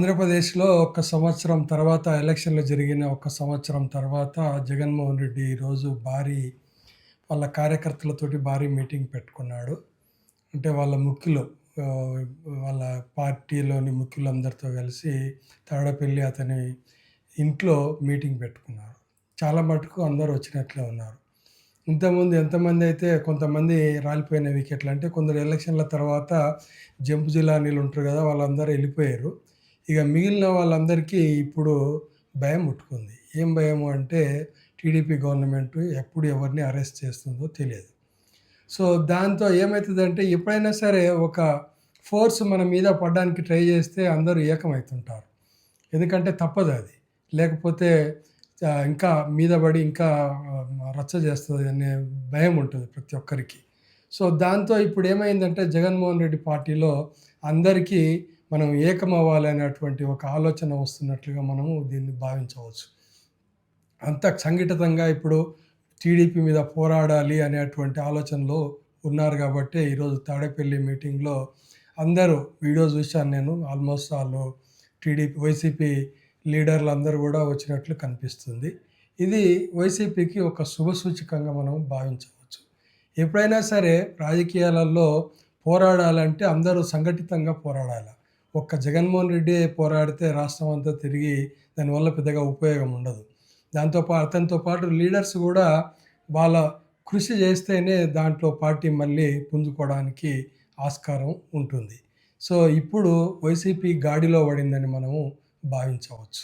ఆంధ్రప్రదేశ్‌లో ఒక సంవత్సరం తర్వాత ఎలక్షన్‌లు జరిగిన ఒక సంవత్సరం తర్వాత జగన్మోహన్ రెడ్డి ఈరోజు వాళ్ళ కార్యకర్తలతోటి భారీ మీటింగ్ పెట్టుకున్నాడు. అంటే వాళ్ళ ముఖ్యులు ఆహ్, వాళ్ళ పార్టీలోని ముఖ్యులందరితో కలిసి తాడేపల్లి అతని ఇంట్లో మీటింగ్ పెట్టుకున్నారు. చాలా మటుకు అందరూ వచ్చినట్లే ఉన్నారు. ఇంతకుముందు ఎంతమందైతే కొంతమంది రాలిపోయిన వికెట్లు అంటే కొందరు ఎలక్షన్‌ల తర్వాత జంప్ జిలానీలు ఉంటారు గదా! వాళ్ళందరూ ఎళ్ళిపోయారు. ఇక మిగిలిన వాళ్ళందరికీ ఇప్పుడు భయం పుట్టుకుంది. ఏం భయము అంటే టీడీపీ గవర్నమెంట్ ఎప్పుడు ఎవరిని అరెస్ట్ చేస్తుందో తెలియదు. సో, దాంతో ఏమైతదంటే ఎప్పుడైనా సరే ఒక ఫోర్స్ మన మీద పడడానికి ట్రై చేస్తే అందరూ ఏకమైతుంటారు. ఎందుకంటే తప్పదది. లేకపోతే ఇంకా మీద పడి ఇంకా రచ్చ చేస్తది అనే భయం ఉంటుంది ప్రతి ఒక్కరికి. సో, దాంతో ఇప్పుడేమైందంటే జగన్మోహన్ రెడ్డి పార్టీలో అందరికీ మనం ఏకమవ్వాలి అనేటువంటి ఒక ఆలోచన వస్తున్నట్లుగా మనము దీన్ని భావించవచ్చు. అంత సంఘటితంగా ఇప్పుడు టీడీపీ మీద పోరాడాలి అనేటువంటి ఆలోచనలో ఉన్నారు గాబట్టే ఈరోజు తాడేపల్లి మీటింగ్‌లో అందరూ వీడియో చూశాను నేను. ఆల్మోస్ట్ ఆళ్ళు వైసీపీ లీడర్లందరూ గూడా వచ్చినట్లు కనిపిస్తుంది. ఇది వైసీపీకి ఒక శుభసూచకంగా మనం భావించవచ్చు. ఎప్పుడైనా సరే రాజకీయాలలో పోరాడాలంటే అందరూ సంఘటితంగా పోరాడాల. ఒక్క జగన్మోహన్ రెడ్డి పోరాడితే రాష్ట్రం అంతా తిరిగి దానివల్ల పెద్దగా ఉపయోగం ఉండదు. అతనితో పాటు లీడర్స్ గూడా వాళ్ళ కృషి చేస్తేనే దాంట్లో పార్టీ మళ్ళీ పుంజుకోవడానికి ఆస్కారం ఉంటుంది. సో, ఇప్పుడు వైసీపీ గాడిలో పడిందని మనము భావించవచ్చు.